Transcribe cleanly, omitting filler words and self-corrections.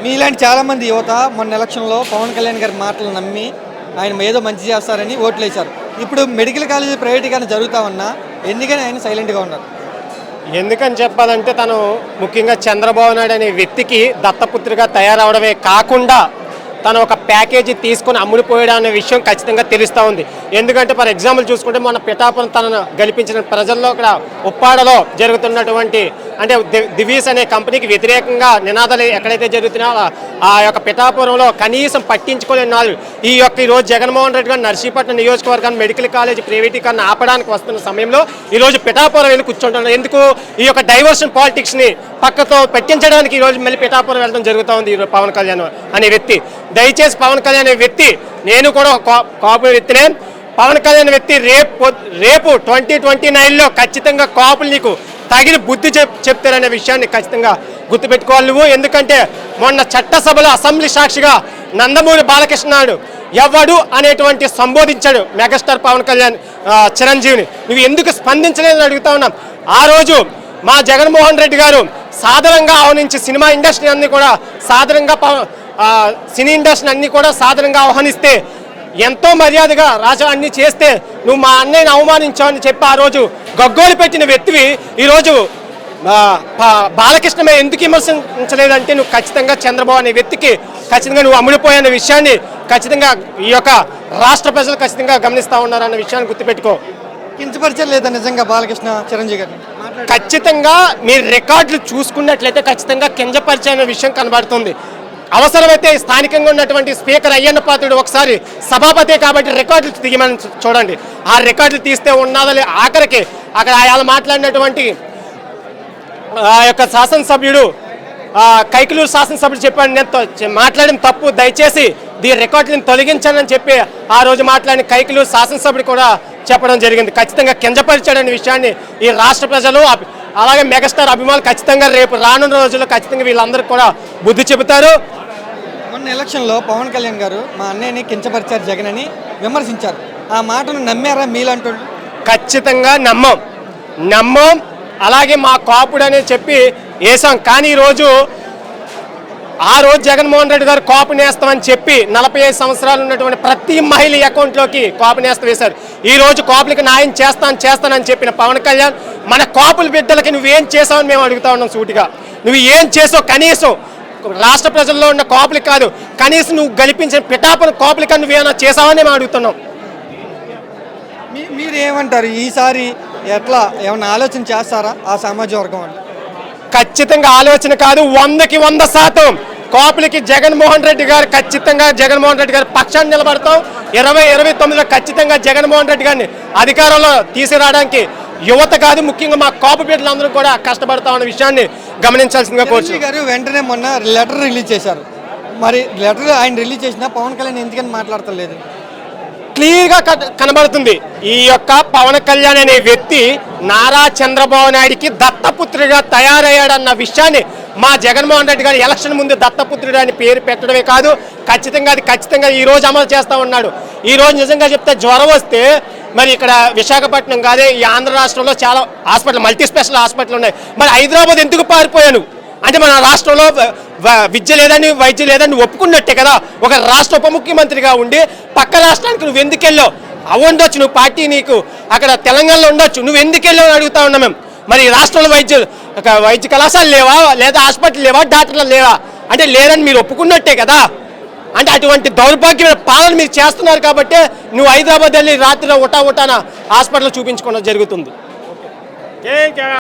మీలాంటి చాలామంది యువత మొన్న ఎలక్షన్లో పవన్ కళ్యాణ్ గారి మాటలు నమ్మి ఆయన ఏదో మంచి చేస్తారని ఓట్లు వేశారు. ఇప్పుడు మెడికల్ కాలేజీ ప్రైవేటీకరణ జరుగుతూ ఉన్నా ఎందుకని ఆయన సైలెంట్గా ఉన్నారు? ఎందుకని చెప్పాలంటే తను ముఖ్యంగా చంద్రబాబు నాయుడు అనే వ్యక్తికి దత్తపుత్రిగా తయారవడమే కాకుండా తను ఒక ప్యాకేజీ తీసుకుని అమ్ముడిపోయాడు అనే విషయం ఖచ్చితంగా తెలుస్తూ ఉంది. ఎందుకంటే ఫర్ ఎగ్జాంపుల్ చూసుకుంటే మన పిఠాపురం తనను గెలిపించిన ప్రజల్లో ఇక్కడ ఉప్పాడలో జరుగుతున్నటువంటి అంటే దివీస్ అనే కంపెనీకి వ్యతిరేకంగా నినాదాలు ఎక్కడైతే జరుగుతున్నాయో ఆ యొక్క పిఠాపురంలో కనీసం పట్టించుకోలేని నాలుగు ఈరోజు జగన్మోహన్ రెడ్డి గారు నర్సీపట్నం నియోజకవర్గాన్ని మెడికల్ కాలేజ్ ప్రైవేటీకరణ ఆపడానికి వస్తున్న సమయంలో ఈరోజు పిఠాపురం వెళ్ళి కూర్చుంటున్నారు. ఎందుకు ఈ యొక్క డైవర్షన్ పాలిటిక్స్ని పక్కతో పెట్టించడానికి ఈరోజు మళ్ళీ పిఠాపురం వెళ్ళడం జరుగుతూ ఉంది. పవన్ కళ్యాణ్ అనే వ్యక్తి, దయచేసి పవన్ కళ్యాణ్ అనే వ్యక్తి, నేను కూడా కాపు వ్యక్తినే, పవన్ కళ్యాణ్ వ్యక్తి రేపు 2029లో ఖచ్చితంగా కాపులు నీకు తగిన బుద్ధి చెప్తారనే విషయాన్ని ఖచ్చితంగా గుర్తుపెట్టుకోవాలి నువ్వు. ఎందుకంటే మొన్న చట్టసభలో అసెంబ్లీ సాక్షిగా నందమూరి బాలకృష్ణ ఎవడు అనేటువంటి సంబోధించాడు మెగాస్టార్ పవన్ కళ్యాణ్ చిరంజీవిని. నువ్వు ఎందుకు స్పందించలేదని అడుగుతా ఉన్నాం. ఆ రోజు మా జగన్మోహన్ రెడ్డి గారు సాధారణంగా ఆహ్వానించి సినిమా ఇండస్ట్రీ అన్ని కూడా సాధారణంగా సినీ ఇండస్ట్రీ అన్ని కూడా సాధారణంగా ఆహ్వానిస్తే ఎంతో మర్యాదగా రాజా అన్ని చేస్తే నువ్వు మా అన్నయ్యని అవమానించావని చెప్పి ఆ రోజు గగ్గోలు పెట్టిన వ్యక్తివి ఈరోజు బాలకృష్ణ ఎందుకు విమర్శించలేదంటే నువ్వు ఖచ్చితంగా చంద్రబాబు అనే వ్యక్తికి ఖచ్చితంగా నువ్వు అమ్ముడిపోయిన విషయాన్ని ఖచ్చితంగా ఈ యొక్క రాష్ట్ర ప్రజలు ఖచ్చితంగా గమనిస్తూ ఉన్నారన్న విషయాన్ని గుర్తుపెట్టుకో. కించపరిచలేదా నిజంగా బాలకృష్ణ చిరంజీవి గారిని? ఖచ్చితంగా మీరు రికార్డులు చూసుకున్నట్లయితే ఖచ్చితంగా కించపరిచే విషయం కనబడుతుంది. అవసరమైతే స్థానికంగా ఉన్నటువంటి స్పీకర్ అయ్యన్న పాత్రుడు ఒకసారి సభాపతి కాబట్టి రికార్డులు తీయమని చూడండి. ఆ రికార్డులు తీస్తే ఉన్నది ఆఖరికి అక్కడ ఆయన మాట్లాడినటువంటి ఆ యొక్క శాసనసభ్యుడు కైకలూరు శాసనసభ్యుడు చెప్పాడు నేను మాట్లాడిన తప్పు, దయచేసి దీని రికార్డులను తొలగించానని చెప్పి ఆ రోజు మాట్లాడిన కైకలూరు శాసనసభ్యుడు కూడా చెప్పడం జరిగింది. ఖచ్చితంగా కించపరిచాడనే విషయాన్ని ఈ రాష్ట్ర ప్రజలు అలాగే మెగాస్టార్ అభిమానులు ఖచ్చితంగా రేపు రానున్న రోజుల్లో ఖచ్చితంగా వీళ్ళందరికీ కూడా బుద్ధి చెబుతారు. మొన్న ఎలక్షన్లో పవన్ కళ్యాణ్ గారు మా అన్నయ్యని కించపరిచారు జగన్ అని విమర్శించారు. ఆ మాటను నమ్మారా మీలాంటి? ఖచ్చితంగా నమ్మం. అలాగే మా కాపుడు అని చెప్పి వేసాం. కానీ ఆ రోజు జగన్మోహన్ రెడ్డి గారు కాపు నేస్తామని చెప్పి 45 సంవత్సరాలు ఉన్నటువంటి ప్రతి మహిళ అకౌంట్లోకి కాపు నేస్తం వేశారు. ఈ రోజు కాపులకి న్యాయం చేస్తానని చెప్పిన పవన్ కళ్యాణ్ మన కాపుల బిడ్డలకి నువ్వేం చేసావని మేము అడుగుతా ఉన్నాం సూటిగా. నువ్వు ఏం చేసావు? కనీసం రాష్ట్ర ప్రజల్లో ఉన్న కాపులకి కాదు, కనీసం నువ్వు గెలిపించిన పిఠాపురం కాపులకి నువ్వేమైనా చేసావని మేము అడుగుతున్నాం. మీరేమంటారు? ఈసారి ఎట్లా ఏమన్నా ఆలోచన చేస్తారా ఆ సామాజిక వర్గం వాళ్ళు? ఖచ్చితంగా ఆలోచన కాదు, 100కి 100% కాపులకి జగన్మోహన్ రెడ్డి గారు పక్షాన్ని నిలబడతాం. 2029లో ఖచ్చితంగా జగన్మోహన్ రెడ్డి గారిని అధికారంలో తీసుకురావడానికి యువత కాదు, ముఖ్యంగా మా కాపు బిడ్డలందరూ కూడా కష్టపడతామన్న విషయాన్ని గమనించాల్సిందిగా కోరుచున్నాను. గారు వెంటనే మొన్న లెటర్ రిలీజ్ చేశారు. మరి లెటర్ ఆయన రిలీజ్ చేసినా పవన్ కళ్యాణ్ ఎందుకని మాట్లాడతలేదు? క్లియర్గా కనబడుతుంది. ఈ యొక్క పవన్ కళ్యాణ్ అనే వ్యక్తి నారా చంద్రబాబు నాయుడికి దత్తపుత్రుడిగా తయారయ్యాడన్న విషయాన్ని మా జగన్మోహన్ రెడ్డి గారు ఎలక్షన్ ముందు దత్తపుత్రుడు అని పేరు పెట్టడమే కాదు, ఖచ్చితంగా ఈ రోజు అమలు చేస్తూ ఉన్నాడు. ఈ రోజు నిజంగా చెప్తే జ్వరం వస్తే మరి ఇక్కడ విశాఖపట్నం కాదే ఈ ఆంధ్ర రాష్ట్రంలో చాలా హాస్పిటల్, మల్టీ స్పెషల్ హాస్పిటల్ ఉన్నాయి. మరి హైదరాబాద్ ఎందుకు పారిపోయాను అంటే మన రాష్ట్రంలో విద్య లేదని వైద్యం లేదని ఒప్పుకున్నట్టే కదా. ఒక రాష్ట్ర ఉప ముఖ్యమంత్రిగా ఉండి పక్క రాష్ట్రానికి నువ్వు ఎందుకు వెళ్ళావు? ఉండొచ్చు, నువ్వు పార్టీ నీకు అక్కడ తెలంగాణలో ఉండొచ్చు, నువ్వు ఎందుకు వెళ్ళావు అని అడుగుతా ఉన్నాం మేము. మరి రాష్ట్రంలో వైద్య కళాశాలలు లేవా, లేదా హాస్పిటల్ లేవా, డాక్టర్లు లేవా అంటే లేదని మీరు ఒప్పుకున్నట్టే కదా. అంటే అటువంటి దౌర్భాగ్యమైన పాలన మీరు చేస్తున్నారు కాబట్టి నువ్వు హైదరాబాద్ వెళ్ళి రాత్రిలో ఉటాన హాస్పిటల్ చూపించుకోవడం జరుగుతుంది.